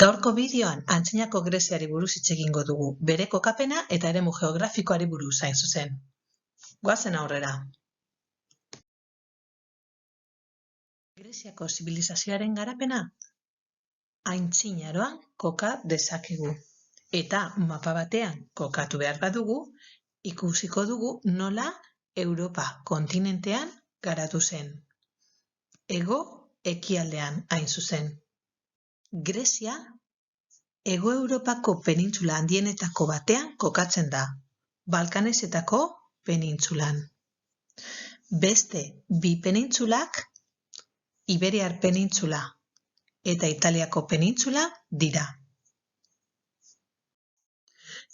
Gaurko bideoan Antzinako Greziari buruz hitz egingo dugu, bere kokapena eta eremu geografikoari buruz hain zuzen. Goazen aurrera. Greziako zibilizazioaren garapena Antzinaroan koka dezakegu. Eta mapa batean kokatu behar badugu, ikusiko dugu nola Europa kontinentean garatu zen. Hego ekialdean hain zuzen. Grezia Hego Europako penintsula handienetako batean kokatzen da, Balkanesetako penintsulan. Beste bi penintsulak, Iberiar penintsula eta Italiako penintsula dira.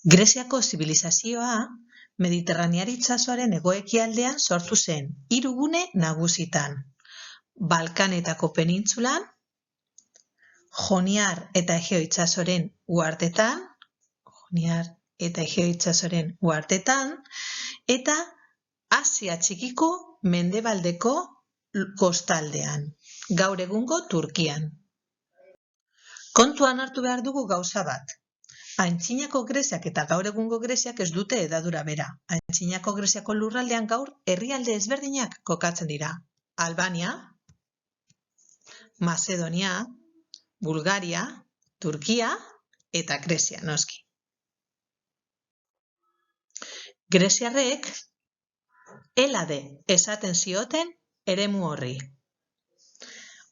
Greziako zibilizazioa Mediterranear itsasoaren hego-ekialdean sortu zen, 3 gune nagusitan: Balkanetako penintsulan, Joniar eta Egeo itsasoren uhartetan, eta Asia Txikiko mendebaldeko kostaldean, gaur egungo Turkian. Kontuan hartu behar dugu gauza bat. Antzinako Greziak eta gaur egungo Greziak ez dute hedadura bera. Antzinako Greziako lurraldean gaur herrialde ezberdinak kokatzen dira. Albania, Mazedonia, Bulgaria, Turkia eta Grezia, noski. Greziarrek Helade esaten zioten eremu horri.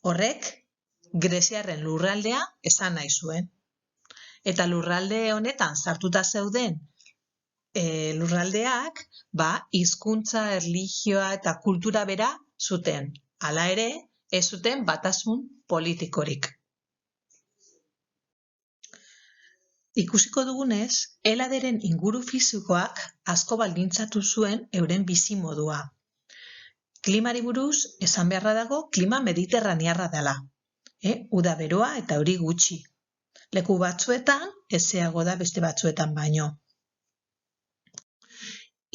Horrek greziarren lurraldea esan nahi zuen. Eta lurralde honetan sartuta zeuden lurraldeak, hizkuntza, erlijioa eta kultura bera zuten. Hala ere, ez zuten batasun politikorik. Ikusiko dugunez, Heladeren inguru fisikoak asko baldintzatu zuen euren bizimodua. Klimari buruz esan beharra dago klima mediterranearra dela. Uda beroa eta euri gutxi. Leku batzuetan hezeago da beste batzuetan baino.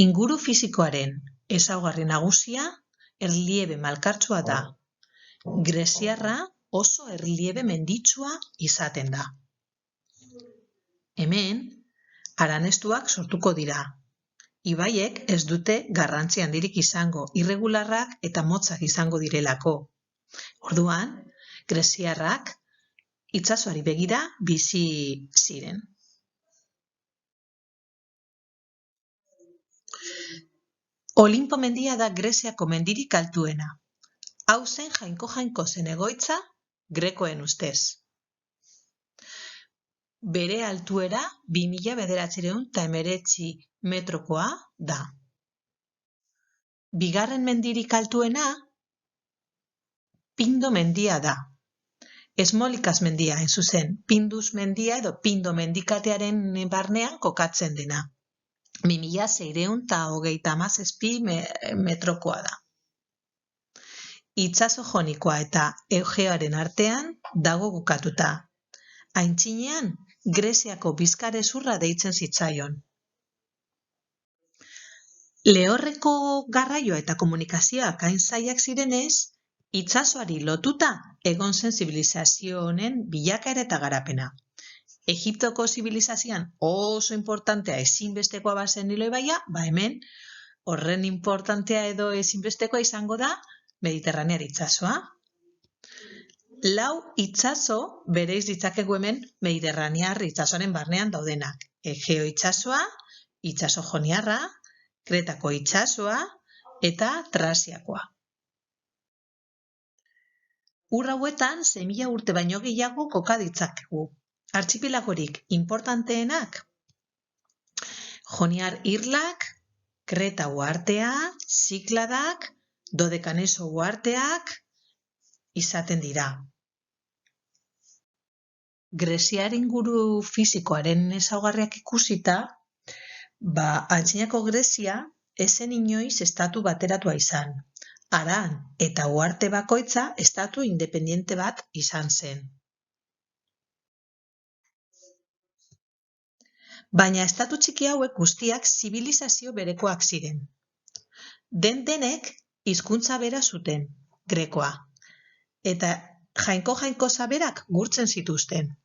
Inguru fisikoaren ezaugarri nagusia erliebe malkartsua da. Greziarra oso erliebe menditsua izaten da. Hemen, aranestuak sortuko dira. Ibaiek ez dute garrantzi handirik izango, irregularrak eta motzak izango direlako. Orduan, greziarrak itsasoari begira bizi ziren. Olinpo mendia da Greziako mendirik altuena. Hau zen jainko zen egoitza grekoen ustez. Bere altuera 2919 metrokoa da. Bigarren mendirik altuena Pindo mendia da. Esmolikas mendia, hain zuzen, Pindus mendia edo Pindo mendikatearen barnean kokatzen dena. 2637 metrokoa da. Itsaso Jonikoa eta Egeoaren artean dago bukatuta. Aintzinean, Greziako bizkarrezurra deitzen zitzaion. Lehorreko garraioa eta komunikazioak hain zailak zirenez, itsasoari lotuta egon zen zibilizazio honen bilakaera eta garapena. Egiptoko zibilizazioan oso importantea ezinbestekoa bazen Nilo ibaia, hemen horren importantea edo ezinbestekoa izango da Mediterranear itsasoa. 4 itsaso bereiz ditzakegu hemen Mediterranear itsasoaren barnean daudenak. Egeo itsasoa, itsaso Joniarra, Kretako itsasoa eta Trasiakoa. Ur hauetan 6.000 urte baino gehiago koka ditzakegu. Artxipelagorik importanteenak Joniar irlak, Kreta uhartea, Zikladak, Dodekaneso uharteak izaten dira. Greziar inguru fisikoaren ezaugarriak ikusita, Antzinako Grezia ezen inoiz estatu bateratua izan. Haran eta uharte bakoitza estatu independiente bat izan zen. Baina estatu txiki hauek guztiak zibilizazio berekoak ziren. Denek hizkuntza bera zuten, grekoa, eta jainko zaberak gurtzen zituzten.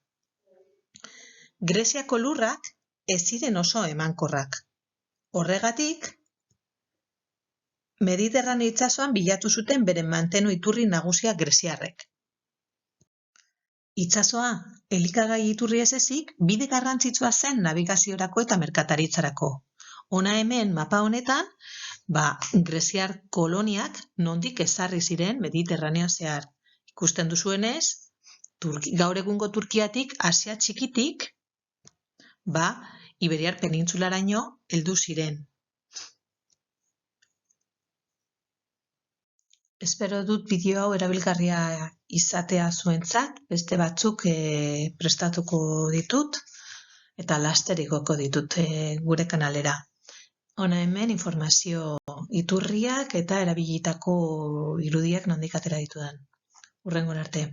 Greziako lurrak ez ziren oso emankorrak. Horregatik, Mediterraneo itsasoan bilatu zuten beren mantenu iturri nagusia greziarrek. Itsasoa, elikagai iturri ez ezik, bide garrantzitsua zen nabigaziorako eta merkataritzarako. Hona hemen mapa honetan, greziar koloniak nondik ezarri ziren Mediterraneo zehar. Ikusten duzuenez, gaur egungo Turkiatik, Asia txikitik, Iberiar penintsularaino heldu ziren. Espero dut bideo hau erabilgarria izatea zuentzat, beste batzuk prestatuko ditut eta laster igoko ditut gure kanalera. Hona hemen informazio iturriak eta erabilitako irudiak nondik atera ditudan. Hurrengora arte.